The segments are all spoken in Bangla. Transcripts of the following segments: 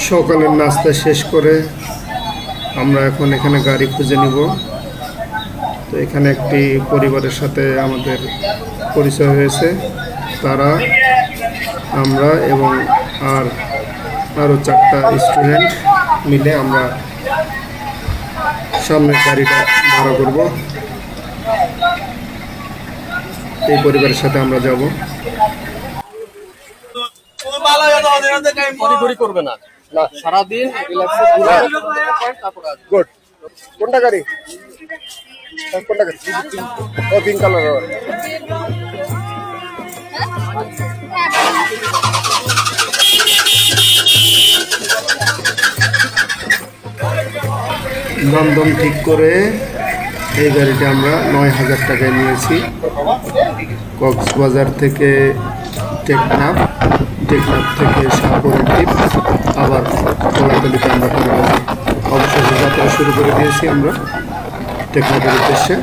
সকালের নাস্তা শেষ করে আমরা এখন এখানে গাড়ি খুঁজে নিব। তো এখানে একটি পরিবারের সাথে আমাদের পরিচয় হয়েছে। তারা, আমরা এবং আরও 4টা স্টুডেন্ট মিলে আমরা সামনের গাড়িটা ভাড়া করব। এই পরিবারের সাথে আমরা যাব। করবে না সারাদিন গুড। কোনটা গাড়ি? কোনটা গাড়ি? ও পিঙ্ক কালার। দাম ঠিক করে এই গাড়িটা আমরা 9,000 টাকায় নিয়েছি। কক্সবাজার থেকে টেকনাফ থেকে শাহপুরের দ্বীপ, আবার কোলাতলিতে আমরা অবশেষে যাত্রা শুরু করে দিয়েছি আমরা টেকনাফের উদ্দেশ্যে।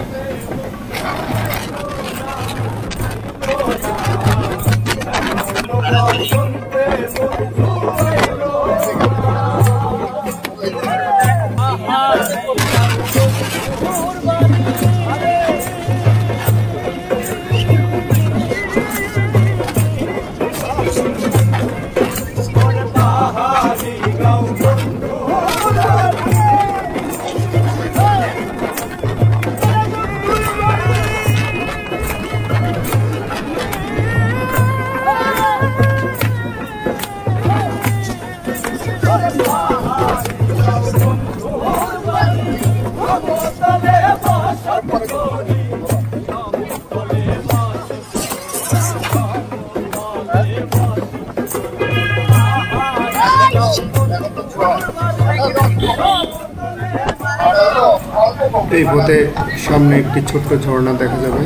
এই পথে সামনে একটি ছোট্ট ঝর্ণা দেখা যাবে।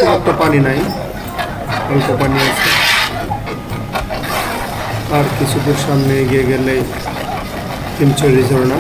খুব পানি নাই, অল্প পানি আছে। আর কিছু দূর সামনে এগিয়ে গেলে হিমছড়ি ঝর্ণা।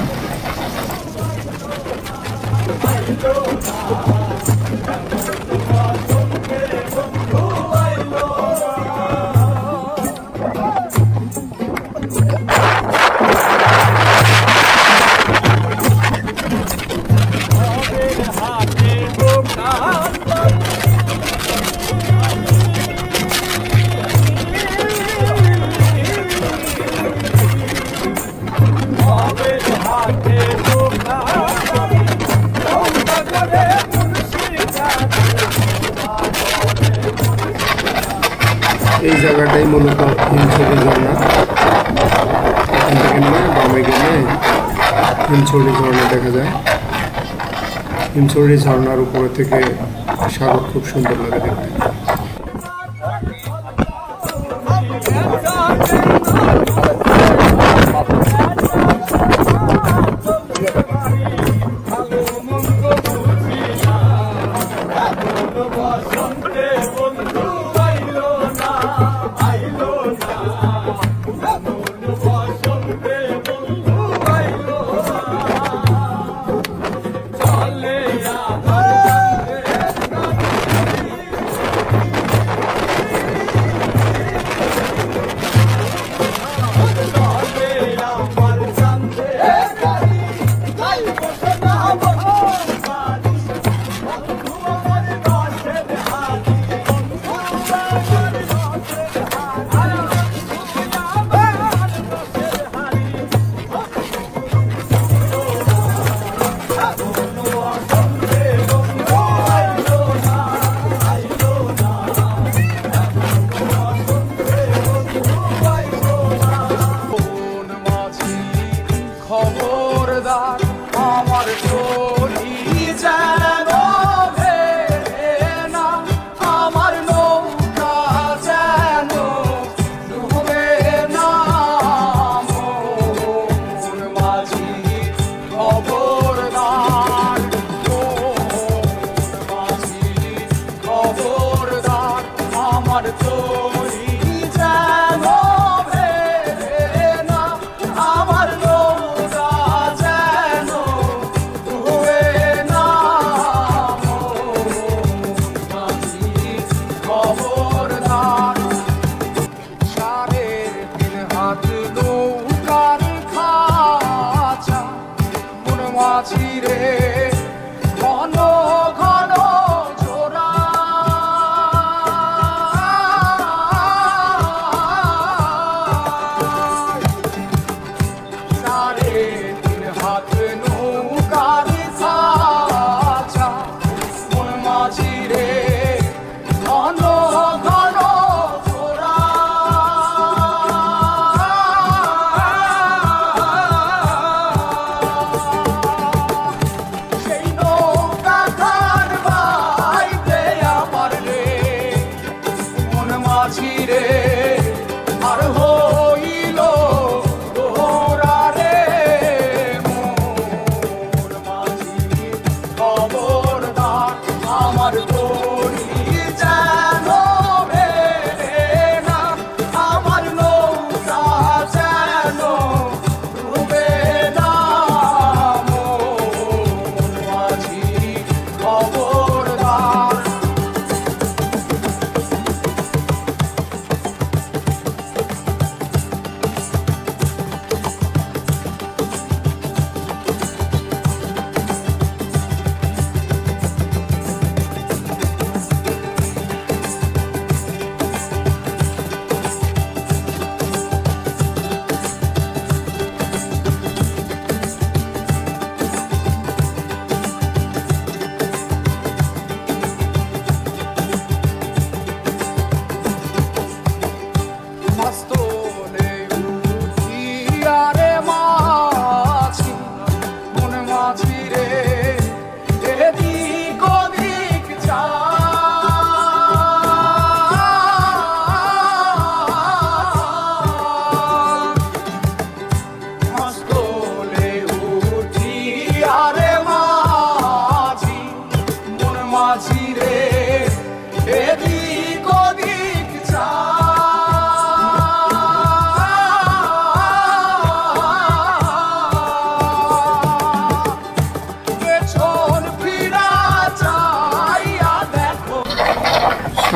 এই জায়গাটাই মূলত হিমছড়ি ঝর্ণা। এখান থেকে নিয়ে বামে গেলে হিমছড়ি ঝর্ণা দেখা যায়। হিমছড়ি ঝর্ণার উপরে থেকে সাগর খুব সুন্দর লাগে দেখতে।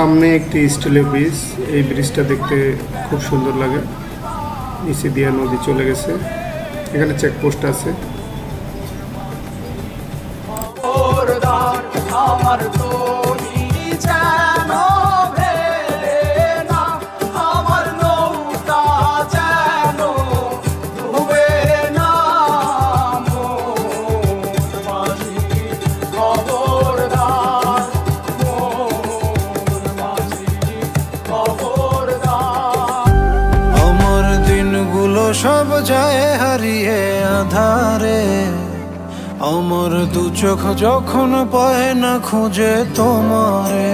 সামনে একটি স্টিলের ব্রিজ, এই ব্রিজটা দেখতে খুব সুন্দর লাগে। নিচে দিয়ে নদী চলে গেছে, এখানে চেকপোস্ট আছে। সব যায় হারিয়ে আধারে, আমার দু চোখ যখন পায় না খুঁজে তোমারে।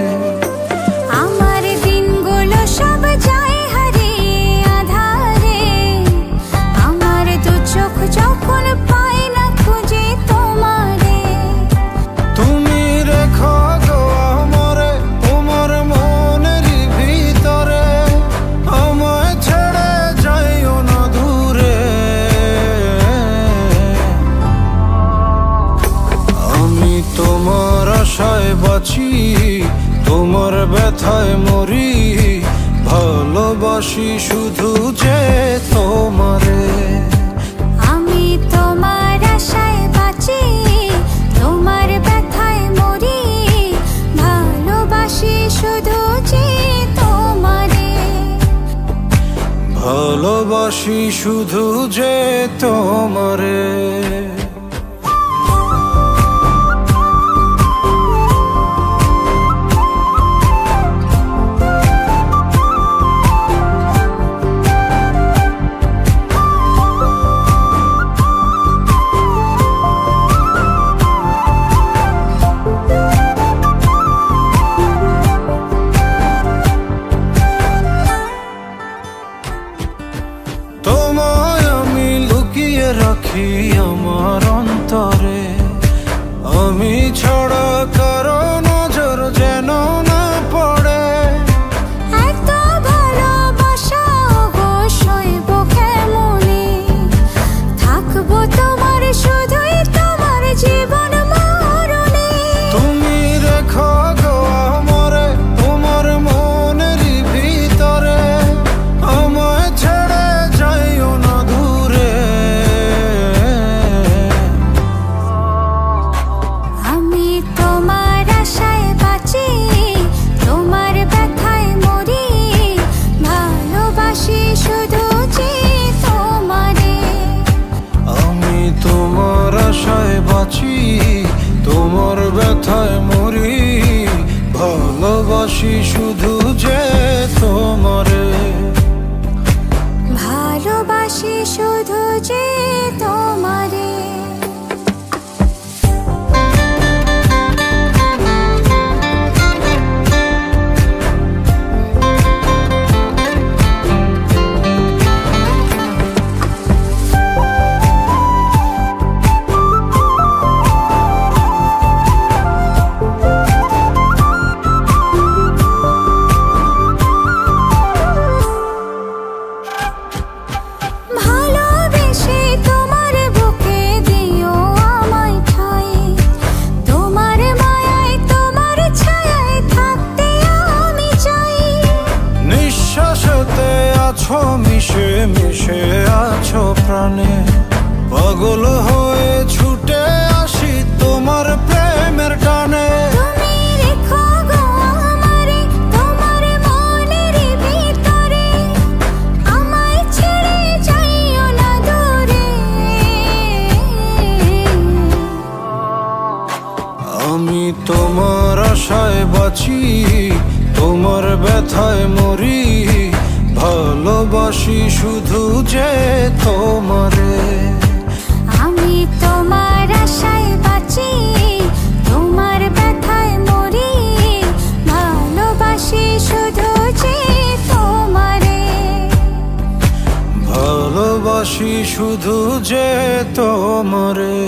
আমার দিনগুলো সব যায় হারিয়ে আধারে, আমার দু চোখ যখন পায় না খুঁজে তোমারে। তুমি রেখো গো আমারে তোমার মনের ভিতরে, আমায় ছেড়ে যাইও না দূরে। আমি তোমার আশায় বাঁচি, তোমার ব্যথায় মরি, ভালোবাসি শুধু যে তোমারে। আমি তোমার আশায় বাঁচি, তোমার ব্যথায় মরি, ভালোবাসি শুধু যে তোমারে। ভালোবাসি শুধু যে তোমারে। তোমায় আমি লুকিয়ে রাখি আমার অন্তরে, আমি ছাড়া কারো নজর যেন না পড়ে। এত ভালোবাসা অবশ্যই বুকে মনে, থাকবো তোমার শুধুই তোমার জীবন মরণে। তুমি রেখো গো আমারে তোমার মনের ভিতরে, আমায় ছেড়ে যাইও না দূরে। আমি তোমার আশায় বাঁচি, তোমার ব্যথায় মরি, ভালোবাসি শুধু যে তোমারে। আমি তোমার আশায় বাঁচি, তোমার ব্যথায় মরি, ভালোবাসি শুধু যে তোমারে। ভালোবাসি শুধু যে তোমারে। ভালোবেসে তোমার বুকে দিও আমায় ঠাঁই, তোমার মায়ায় তোমার ছায়ায় থাকতে আমি চাই। নিঃশ্বাসতে আছো মিশে মিশে আছো প্রাণে, পাগল হয়ে ছুটে আসি তোমার প্রেমের টানে। তুমি রেখো গো আমারে তোমার মনের ভিতরে, আমায় ছেড়ে যাইও না দূরে। আমি তোমার আশায় বাঁচি, তোমার ব্যথায় মরি, ভালোবাসি শুধু যে তোমারে। আমি তোমার আশায় বাঁচি, তোমার ব্যথায় মরি, ভালোবাসি শুধু যে তোমারে। ভালোবাসি শুধু যে তোমারে।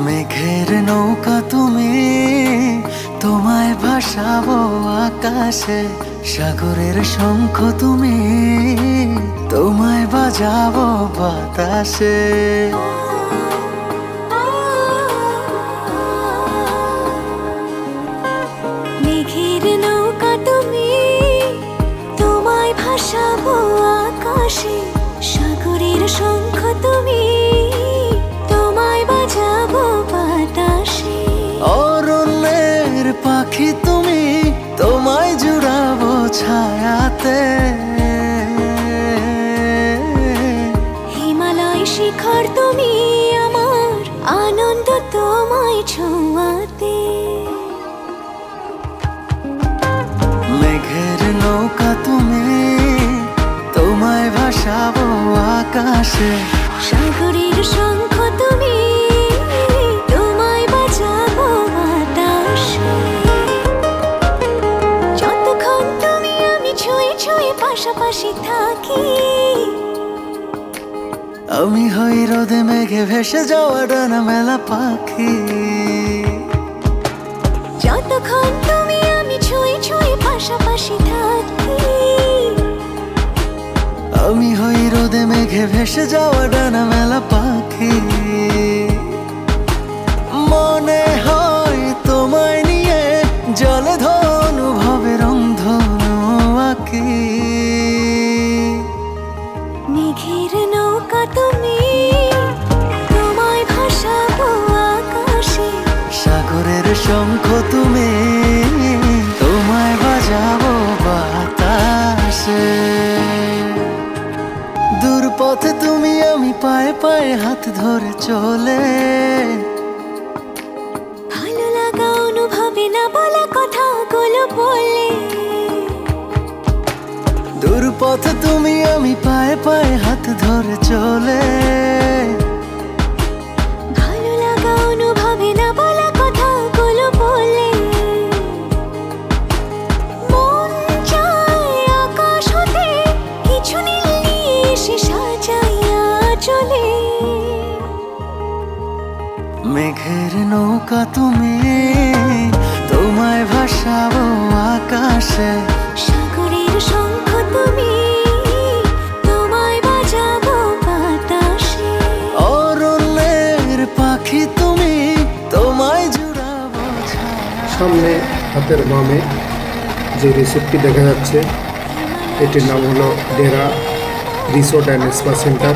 মেঘের নৌকা তুমি, তোমায় ভাসাবো আকাশে। সাগরের শঙ্খ তুমি, তোমায় বাজাবো বাতাসে। ছায়াতে। হিমালয় শিখর তুমি আমার, আনন্দ তোমায় ছোঁয়াতে। মেঘের নৌকা তুমি, তোমায় ভাসাবো আকাশে। সাগরের শঙ্খ তুমি, তোমায় বাজাবো বাতাসে। যতক্ষণ তুমি আমি ছুঁয়ে ছুঁয়ে পাশাপাশি থাকি। আমি হই রোদে মেঘে ভেসে যাওয়া ডানা মেলা পাখি। যতক্ষণ তুমি আমি ছুঁয়ে ছুঁয়ে পাশাপাশি থাকি। আমি হই রোদে মেঘে ভেসে যাওয়া ডানা মেলা পাখি। মনে হয় তোমায় নিয়ে জলে ধনুভাবে রংধনু আঁকি। মেঘের নৌকা তুমি, তোমায় ভাসাবো আকাশে। সাগরের শঙ্খ তুমি, তোমায় বাজাবো বাতাসে। দূর পথে তুমি আমি পায়ে পায়ে হাত ধরে চলে। ভালো লাগা অনুভবে না বলা কথাগুলো বলে। দূর পথে তুমি আমি পায়ে পায়ে হাত ধরে চলে। ভালো লাগা অনুভবে না বলা কথাগুলো বলে। মন চায় আকাশ হতে কিছু নীল নিয়ে এসে সাজাইয়া চলে। মেঘের নৌকা তুমি, তোমায় ভাসাবো আকাশে। সাগরের শঙ্খ তুমি, তোমায় বাজাবো বাতাসে। অরণ্যের পাখি তুমি, তোমায় জুড়াবো ছায়া। সামনে হাতের বামে যে রিসোর্টটি দেখা যাচ্ছে, এটির নাম হলো Dera resort and spa centre.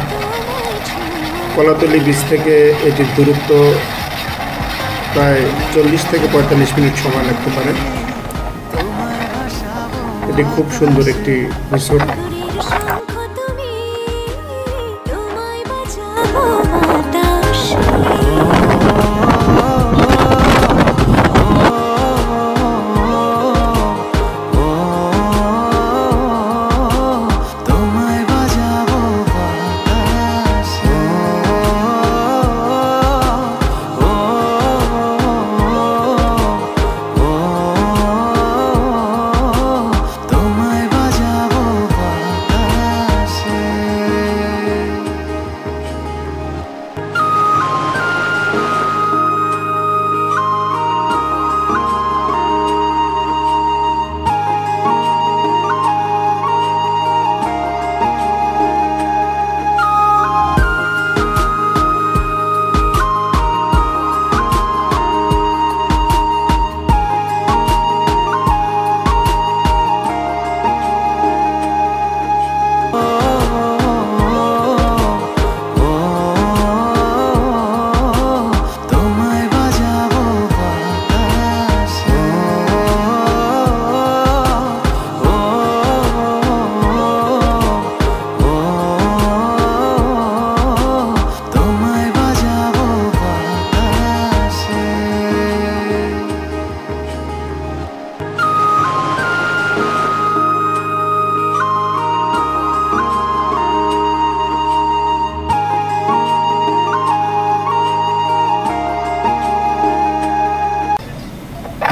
Kolatoli beach থেকে এটির দূরত্ব প্রায় 40 থেকে 45 মিনিট সময় লাগতে পারে। এটি খুব সুন্দর একটি রিসোর্ট। সাগরের শঙ্খ তুমি, তোমায় বাজাবো বাতাসে। তোমায় বাজাবো বাতাসে। তোমায় বাজাবো বাতাসে। তোমায় বাজাবো বাতাসে। তোমায় বাজাবো বাতাসে।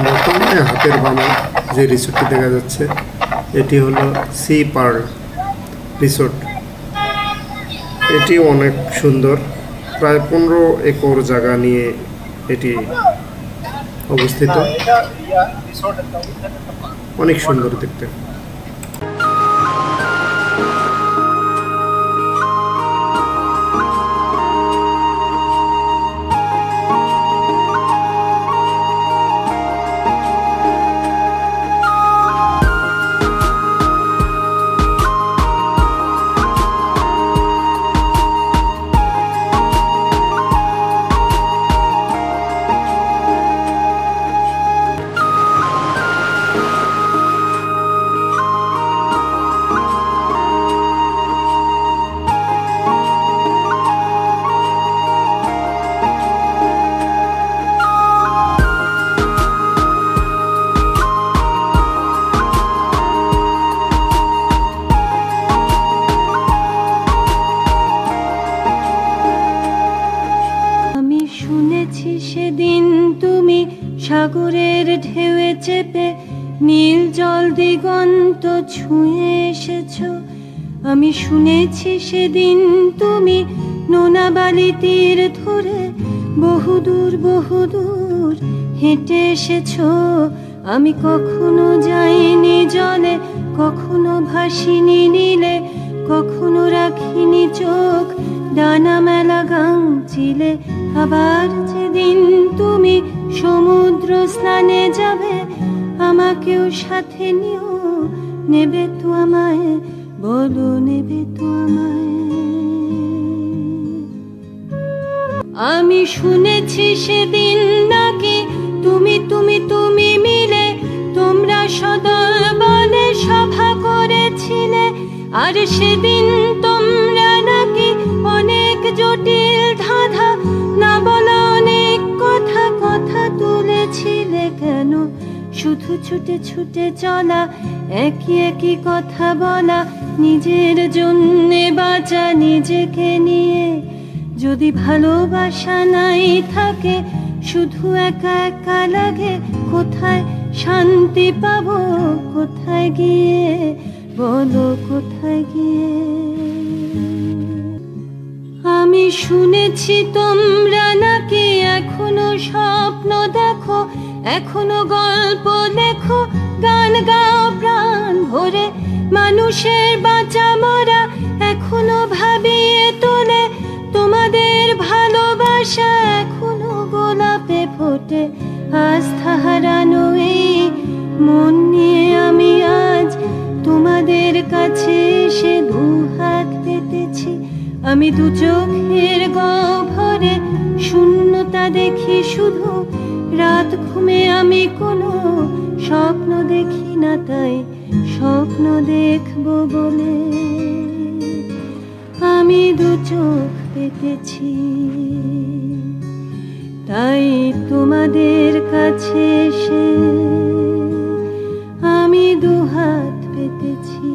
বর্তমানে হাতের বামে যে রিসোর্টটি দেখা যাচ্ছে, এটি হলো সি পার্ল রিসোর্ট। এটি অনেক সুন্দর, প্রায় 15 একর জায়গা নিয়ে এটি অবস্থিত। অনেক সুন্দর দেখতে। জল দিগন্ত ছুঁয়ে এসেছো। আমি শুনেছি সেদিন তুমি নোনা বালি তীর ধরে বহুদূর বহুদূর হেঁটে এসেছো। আমি কখনো যাইনি জলে, কখনো ভাসিনি নীলে, কখনো রাখিনি চোখ ডানা মেলা গাংচিলে। আবার যেদিন তুমি সমুদ্র স্নানে যাবে, আমাকেও সাথে নিও, নেবে তো আমায়, বলো নেবে তো আমায়। আমি শুনেছি সেদিন নাকি তুমি তুমি তুমি মিলে তোমরা সদল বলে সভা করেছিলে। আর সেদিন তোমরা নাকি অনেক জটিল ধাঁধা না বলা অনেক কথা কথা তুলেছিলে। কেন শুধু ছুটে ছুটে চলা, একই একই কথা বলা, নিজের জন্যে বাঁচা নিজেকে নিয়ে। যদি ভালোবাসা নাই থাকে, শুধু একা একা লাগে, কোথায় শান্তি পাবো, কোথায় গিয়ে, বলো কোথায় গিয়ে। আমি শুনেছি তোমরা নাকি এখনো স্বপ্ন দেখো, এখনো গল্প লেখো, গান গাও প্রাণ ভরে, মানুষের বাঁচা মরা এখনো ভাবিয়ে তোলে। তোমাদের ভালোবাসা এখনো গোলাপে ফোটে। আস্থা হারানো এই মন নিয়ে আমি আজ তোমাদের কাছে এসে দুহাত পেতেছি। আমি দু চোখের গহ্বরে শূন্যতা দেখি শুধু, রাত ঘুমে আমি কোনো স্বপ্ন দেখি না, তাই স্বপ্ন দেখবো বলে আমি দু চোখ পেতেছি। তাই তোমাদের কাছে এসে আমি দুহাত পেতেছি।